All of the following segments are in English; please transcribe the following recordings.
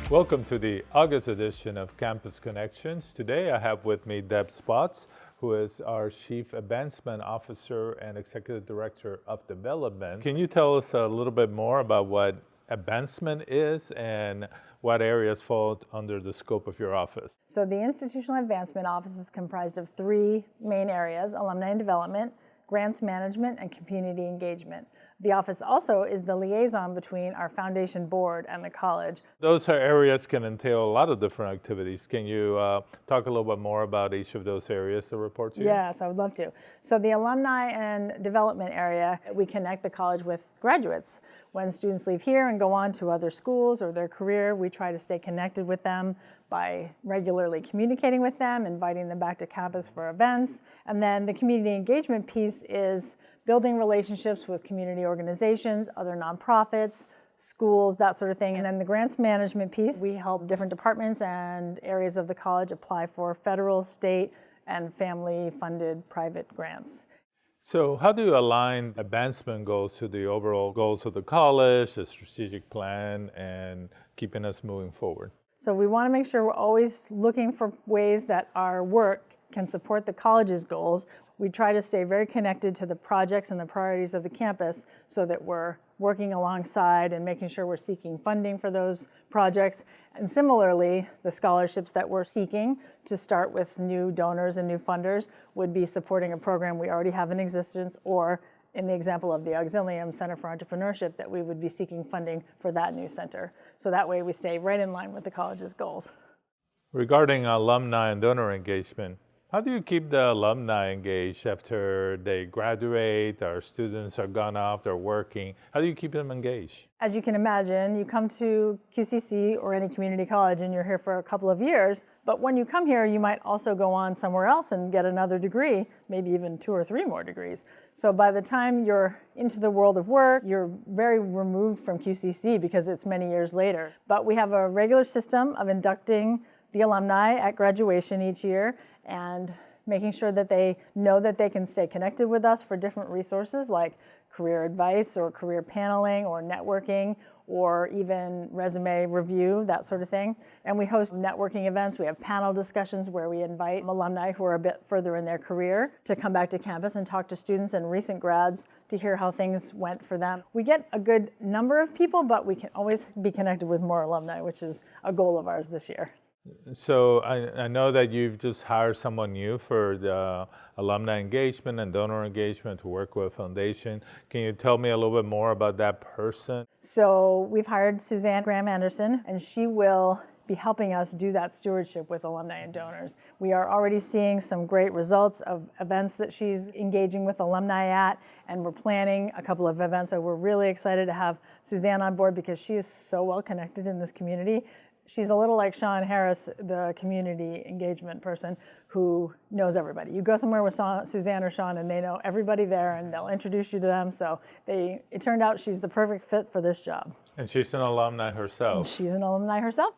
Welcome to the August edition of Campus Connections. Today I have with me Deb Spotts, who is our Chief Advancement Officer and Executive Director of Development. Can you tell us a little bit more about what advancement is and what areas fall under the scope of your office? So the Institutional Advancement Office is comprised of three main areas: alumni and development, grants management, and community engagement. The office also is the liaison between our foundation board and the college. Those areas can entail a lot of different activities. Can you talk a little bit more about each of those areas that report to you? Yes, I would love to. So the alumni and development area, we connect the college with graduates. When students leave here and go on to other schools or their career, we try to stay connected with them by regularly communicating with them, inviting them back to campus for events. And then the community engagement piece is building relationships with community organizations, other nonprofits, schools, that sort of thing. And then the grants management piece, we help different departments and areas of the college apply for federal, state, and family-funded private grants. So how do you align advancement goals to the overall goals of the college, the strategic plan, and keeping us moving forward? So we want to make sure we're always looking for ways that our work can support the college's goals. We try to stay very connected to the projects and the priorities of the campus so that we're working alongside and making sure we're seeking funding for those projects. And similarly, the scholarships that we're seeking to start with new donors and new funders would be supporting a program we already have in existence, or in the example of the Auxilium Center for Entrepreneurship, that we would be seeking funding for that new center. So that way we stay right in line with the college's goals. Regarding alumni and donor engagement, how do you keep the alumni engaged after they graduate, our students are gone off, they're working? How do you keep them engaged? As you can imagine, you come to QCC or any community college and you're here for a couple of years, but when you come here, you might also go on somewhere else and get another degree, maybe even 2 or 3 more degrees. So by the time you're into the world of work, you're very removed from QCC because it's many years later. But we have a regular system of inducting the alumni at graduation each year and making sure that they know that they can stay connected with us for different resources like career advice or career paneling or networking or even resume review, that sort of thing. And we host networking events. We have panel discussions where we invite alumni who are a bit further in their career to come back to campus and talk to students and recent grads to hear how things went for them. We get a good number of people, but we can always be connected with more alumni, which is a goal of ours this year. So I know that you've just hired someone new for the alumni engagement and donor engagement to work with Foundation. Can you tell me a little bit more about that person? So we've hired Suzanne Graham-Anderson, and she will be helping us do that stewardship with alumni and donors. We are already seeing some great results of events that she's engaging with alumni at, and we're planning a couple of events. So we're really excited to have Suzanne on board because she is so well connected in this community. She's a little like Sean Harris, the community engagement person who knows everybody. You go somewhere with Suzanne or Sean and they know everybody there and they'll introduce you to them. So it turned out she's the perfect fit for this job. And she's an alumni herself. And she's an alumni herself.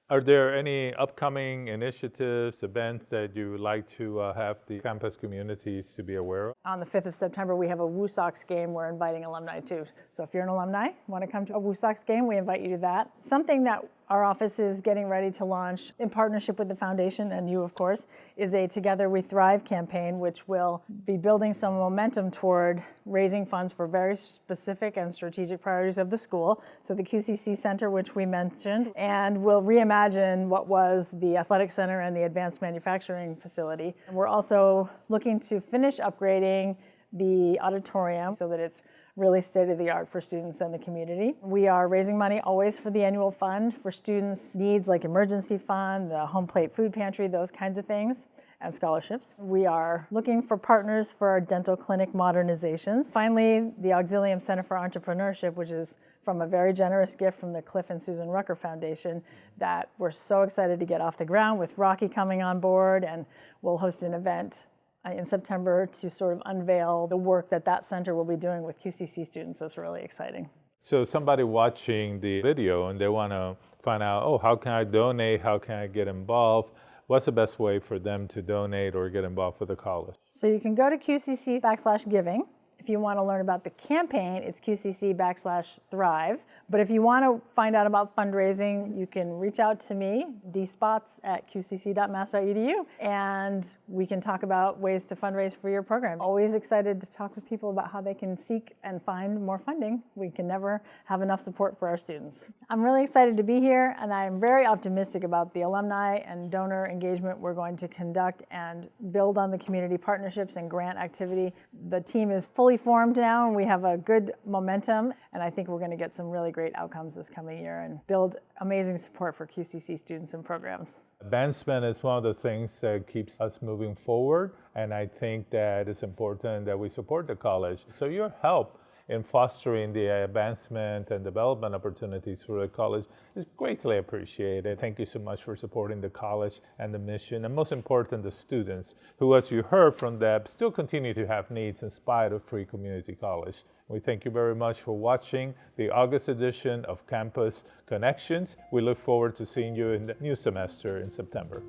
Are there any upcoming initiatives, events that you would like to have the campus communities to be aware of? On the 5th of September, we have a Woo Sox game we're inviting alumni to. So if you're an alumni, want to come to a Woo Sox game, we invite you to that. Something that our office is getting ready to launch in partnership with the foundation and you, of course, is a Together We Thrive campaign, which will be building some momentum toward raising funds for very specific and strategic priorities of the school. So the QCC Center, which we mentioned, and we'll reimagine what was the Athletic Center and the Advanced Manufacturing Facility. And we're also looking to finish upgrading the auditorium so that it's really state-of-the-art for students and the community. We are raising money always for the annual fund for students' needs like emergency fund, the home plate food pantry, those kinds of things, and scholarships. We are looking for partners for our dental clinic modernizations. Finally, the Auxilium Center for Entrepreneurship, which is from a very generous gift from the Cliff and Susan Rucker Foundation that we're so excited to get off the ground with Rocky coming on board, and we'll host an event in September to sort of unveil the work that center will be doing with QCC students. That's really exciting. So somebody watching the video and they want to find out, oh, how can I donate? How can I get involved? What's the best way for them to donate or get involved with the college? So you can go to QCC/giving If you want to learn about the campaign, it's QCC/Thrive. But if you want to find out about fundraising, you can reach out to me, dspotts@qcc.mass.edu, and we can talk about ways to fundraise for your program. Always excited to talk with people about how they can seek and find more funding. We can never have enough support for our students. I'm really excited to be here, and I'm very optimistic about the alumni and donor engagement we're going to conduct and build on the community partnerships and grant activity. The team is fully formed now, and we have a good momentum, and I think we're going to get some really great outcomes this coming year and build amazing support for QCC students and programs. Advancement is one of the things that keeps us moving forward, and I think that it's important that we support the college. So your help in fostering the advancement and development opportunities through the college is greatly appreciated. Thank you so much for supporting the college and the mission, and most important, the students, who, as you heard from Deb, still continue to have needs in spite of free community college. We thank you very much for watching the August edition of Campus Connections. We look forward to seeing you in the new semester in September.